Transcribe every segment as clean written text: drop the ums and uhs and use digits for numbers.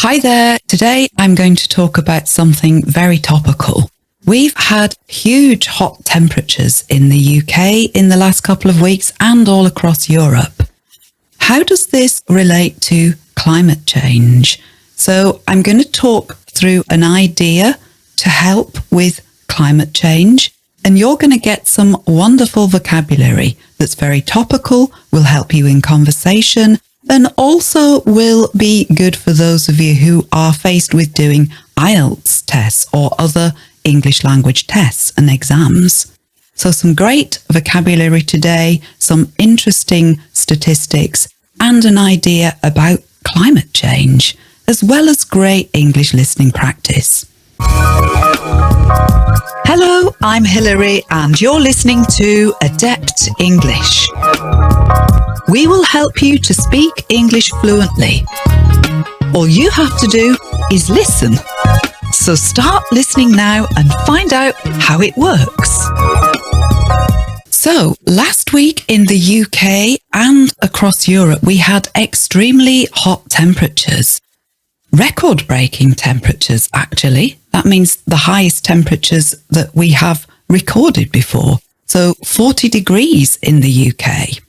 Hi there. Today I'm going to talk about something very topical. We've had huge hot temperatures in the UK in the last couple of weeks and all across Europe. How does this relate to climate change? So I'm going to talk through an idea to help with climate change, and you're going to get some wonderful vocabulary that's very topical, will help you in conversation, and also will be good for those of you who are faced with doing IELTS tests or other English language tests and exams. So some great vocabulary today, some interesting statistics, and an idea about climate change, as well as great English listening practice. Hello, I'm Hilary, and you're listening to Adept English. We will help you to speak English fluently. All you have to do is listen. So start listening now and find out how it works. So, last week in the UK and across Europe, we had extremely hot temperatures. Record-breaking temperatures, actually. That means the highest temperatures that we have recorded before. So 40 degrees in the UK.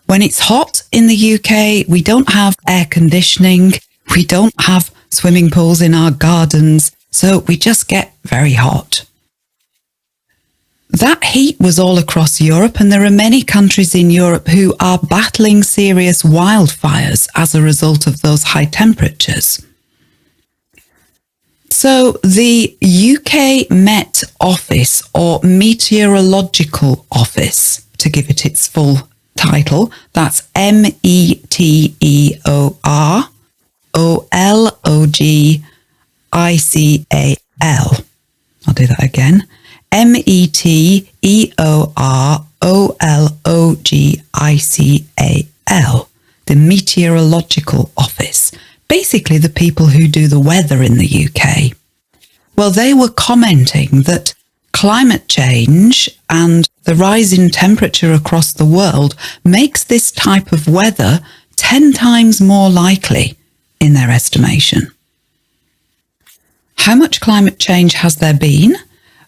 When it's hot in the UK, we don't have air conditioning, we don't have swimming pools in our gardens, so we just get very hot. That heat was all across Europe, and there are many countries in Europe who are battling serious wildfires as a result of those high temperatures. So the UK Met Office, or Meteorological Office, to give it its full title, that's Meteorological. I'll do that again. Meteorological, the Meteorological Office. Basically the people who do the weather in the UK. Well, they were commenting that climate change and the rise in temperature across the world makes this type of weather 10 times more likely in their estimation. How much climate change has there been?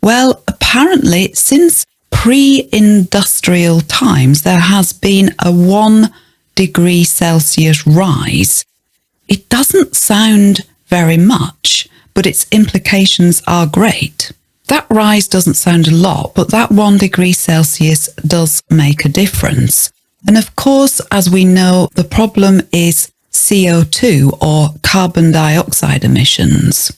Well, apparently since pre-industrial times, there has been a 1 degree Celsius rise. It doesn't sound very much, but its implications are great. That rise doesn't sound a lot, but that 1 degree Celsius does make a difference. And of course, as we know, the problem is CO2 or carbon dioxide emissions.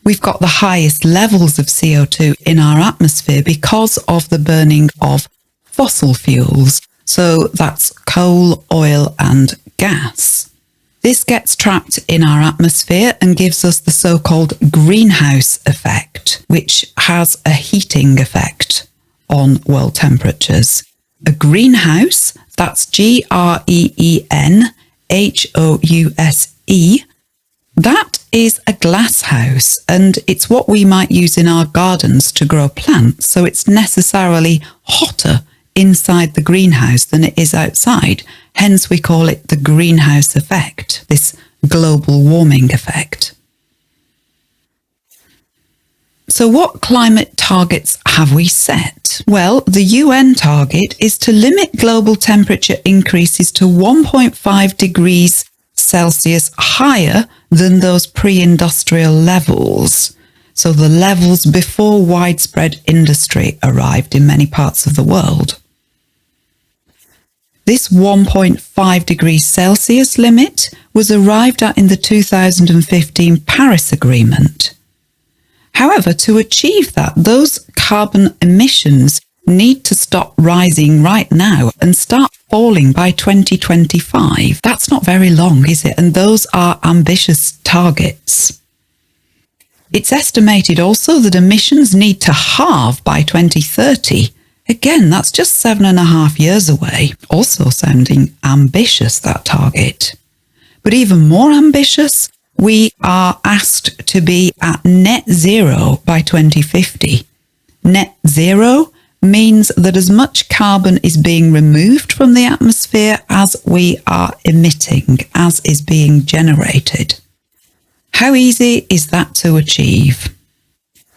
We've got the highest levels of CO2 in our atmosphere because of the burning of fossil fuels. So that's coal, oil and gas. This gets trapped in our atmosphere and gives us the so-called greenhouse effect, which has a heating effect on world temperatures. A greenhouse, that's Greenhouse, that is a glass house, and it's what we might use in our gardens to grow plants, so it's necessarily hotter inside the greenhouse than it is outside. Hence we call it the greenhouse effect, this global warming effect. So what climate targets have we set? Well, the UN target is to limit global temperature increases to 1.5 degrees Celsius higher than those pre-industrial levels. So the levels before widespread industry arrived in many parts of the world. This 1.5 degrees Celsius limit was arrived at in the 2015 Paris Agreement. However, to achieve that, those carbon emissions need to stop rising right now and start falling by 2025. That's not very long, is it? And those are ambitious targets. It's estimated also that emissions need to halve by 2030. Again, that's just 7.5 years away. Also sounding ambitious, that target. But even more ambitious, we are asked to be at net zero by 2050. Net zero means that as much carbon is being removed from the atmosphere as we are emitting, as is being generated. How easy is that to achieve?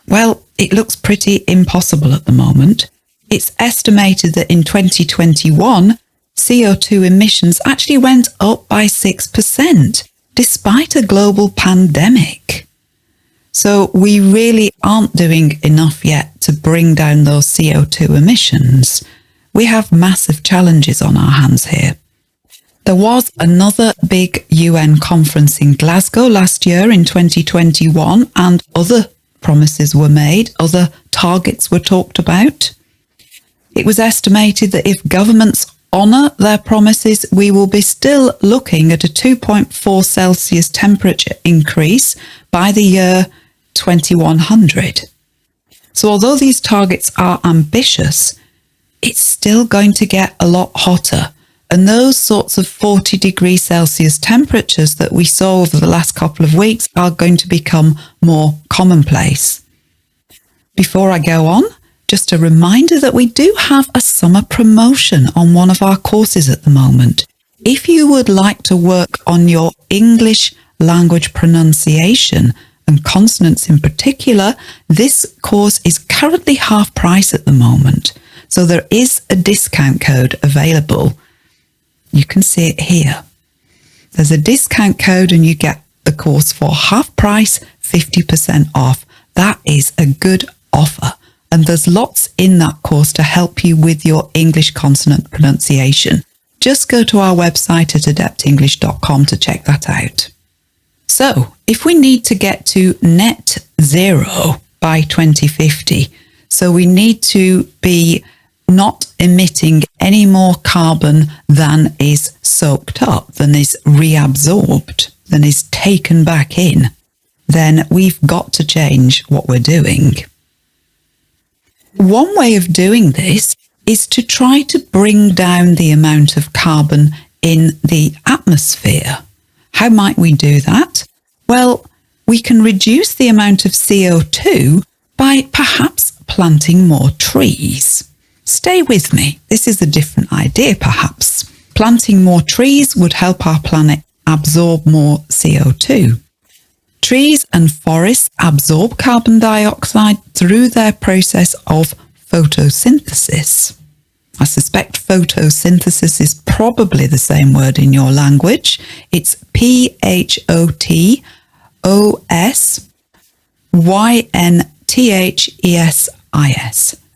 Well, it looks pretty impossible at the moment. It's estimated that in 2021, CO2 emissions actually went up by 6%, despite a global pandemic. So we really aren't doing enough yet to bring down those CO2 emissions. We have massive challenges on our hands here. There was another big UN conference in Glasgow last year in 2021, and other promises were made, other targets were talked about. It was estimated that if governments honour their promises, we will be still looking at a 2.4 Celsius temperature increase by the year 2100. So although these targets are ambitious, it's still going to get a lot hotter. And those sorts of 40 degrees Celsius temperatures that we saw over the last couple of weeks are going to become more commonplace. Before I go on, just a reminder that we do have a summer promotion on one of our courses at the moment. If you would like to work on your English language pronunciation and consonants in particular, this course is currently half price at the moment. So there is a discount code available. You can see it here. There's a discount code and you get the course for half price, 50% off. That is a good offer. And there's lots in that course to help you with your English consonant pronunciation. Just go to our website at adeptenglish.com to check that out. So, if we need to get to net zero by 2050, so we need to be not emitting any more carbon than is soaked up, than is reabsorbed, than is taken back in, then we've got to change what we're doing. One way of doing this is to try to bring down the amount of carbon in the atmosphere. How might we do that? Well, we can reduce the amount of CO2 by perhaps planting more trees. Stay with me. This is a different idea, perhaps. Planting more trees would help our planet absorb more CO2. Trees and forests absorb carbon dioxide through their process of photosynthesis. I suspect photosynthesis is probably the same word in your language. It's PHOTOSYNTHESIS,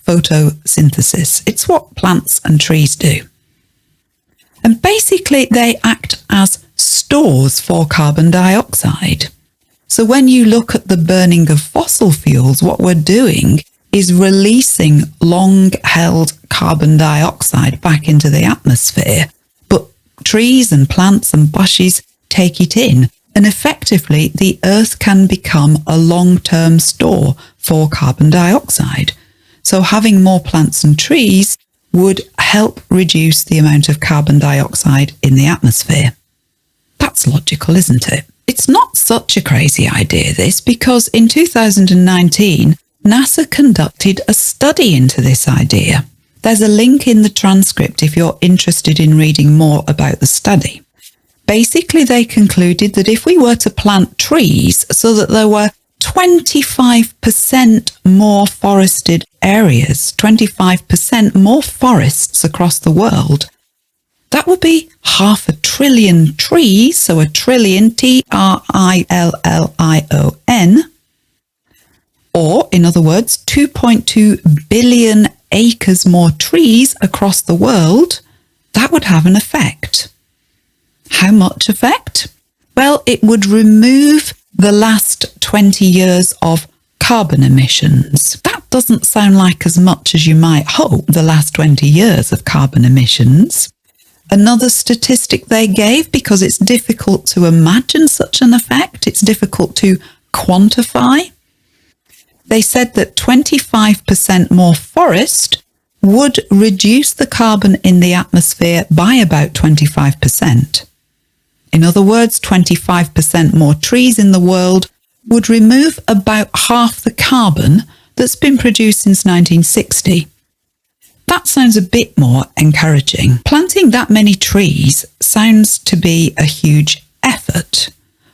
photosynthesis. It's what plants and trees do. And basically they act as stores for carbon dioxide. So when you look at the burning of fossil fuels, what we're doing is releasing long-held carbon dioxide back into the atmosphere. But trees and plants and bushes take it in, and effectively the Earth can become a long-term store for carbon dioxide. So having more plants and trees would help reduce the amount of carbon dioxide in the atmosphere. That's logical, isn't it? It's not such a crazy idea, this, because in 2019, NASA conducted a study into this idea. There's a link in the transcript if you're interested in reading more about the study. Basically, they concluded that if we were to plant trees so that there were 25% more forested areas, 25% more forests across the world, that would be 500 billion trees, so a trillion, TRILLION, or, in other words, 2.2 billion acres more trees across the world. That would have an effect. How much effect? Well, it would remove the last 20 years of carbon emissions. That doesn't sound like as much as you might hope, the last 20 years of carbon emissions. Another statistic they gave, because it's difficult to imagine such an effect, it's difficult to quantify. They said that 25% more forest would reduce the carbon in the atmosphere by about 25%. In other words, 25% more trees in the world would remove about half the carbon that's been produced since 1960. That sounds a bit more encouraging. Planting that many trees sounds to be a huge effort.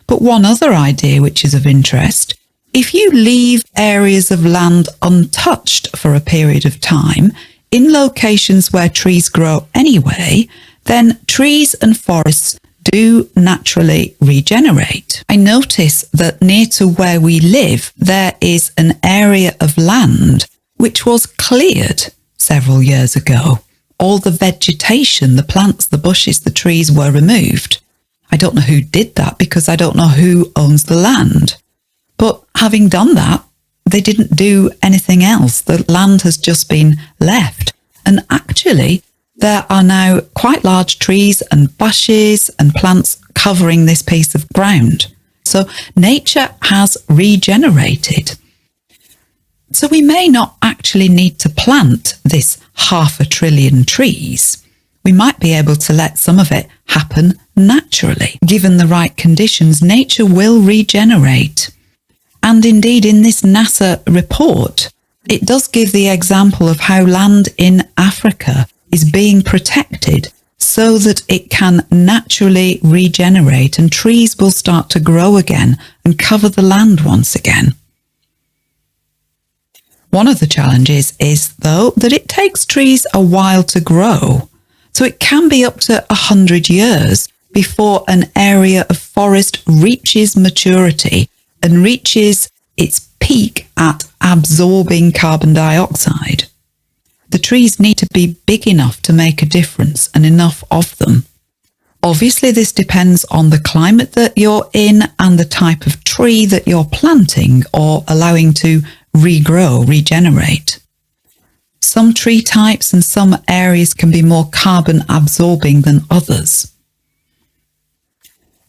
But one other idea which is of interest, if you leave areas of land untouched for a period of time, in locations where trees grow anyway, then trees and forests do naturally regenerate. I notice that near to where we live, there is an area of land which was cleared several years ago. All the vegetation, the plants, the bushes, the trees were removed. I don't know who did that because I don't know who owns the land. But having done that, they didn't do anything else. The land has just been left. And actually, there are now quite large trees and bushes and plants covering this piece of ground. So nature has regenerated. So we may not actually need to plant this 500 billion trees. We might be able to let some of it happen naturally. Given the right conditions, nature will regenerate. And indeed, in this NASA report, it does give the example of how land in Africa is being protected so that it can naturally regenerate and trees will start to grow again and cover the land once again. One of the challenges is, though, that it takes trees a while to grow. So it can be up to 100 years before an area of forest reaches maturity and reaches its peak at absorbing carbon dioxide. The trees need to be big enough to make a difference and enough of them. Obviously, this depends on the climate that you're in and the type of tree that you're planting or allowing to regrow, regenerate. Some tree types and some areas can be more carbon absorbing than others.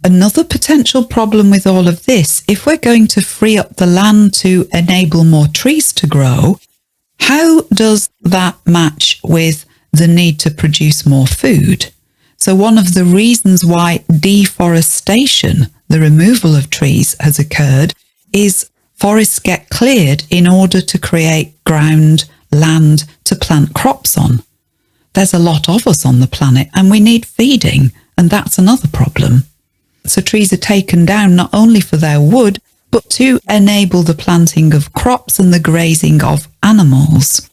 Another potential problem with all of this, if we're going to free up the land to enable more trees to grow, how does that match with the need to produce more food? So one of the reasons why deforestation, the removal of trees, has occurred is forests get cleared in order to create ground, land to plant crops on. There's a lot of us on the planet and we need feeding, and that's another problem. So trees are taken down not only for their wood, but to enable the planting of crops and the grazing of animals.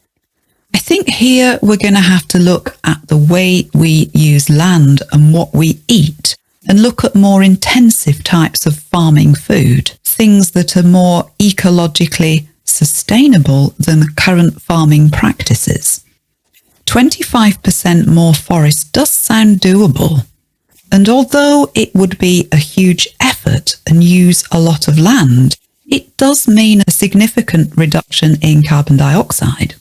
I think here we're going to have to look at the way we use land and what we eat and look at more intensive types of farming food, things that are more ecologically sustainable than current farming practices. 25% more forest does sound doable. And although it would be a huge effort and use a lot of land, it does mean a significant reduction in carbon dioxide.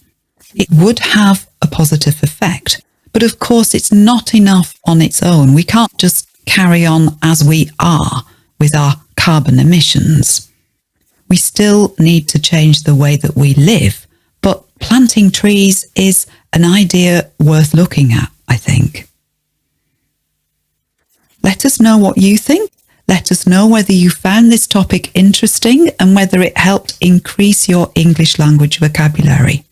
It would have a positive effect, but of course it's not enough on its own. We can't just carry on as we are with our carbon emissions. We still need to change the way that we live, but planting trees is an idea worth looking at, I think. Let us know what you think. Let us know whether you found this topic interesting and whether it helped increase your English language vocabulary.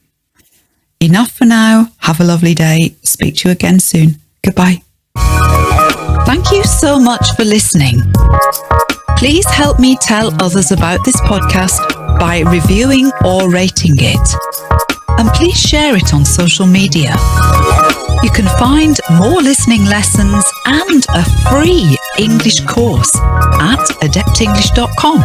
Enough for now. Have a lovely day. Speak to you again soon. Goodbye. Thank you so much for listening. Please help me tell others about this podcast by reviewing or rating it. And please share it on social media. You can find more listening lessons and a free English course at adeptenglish.com.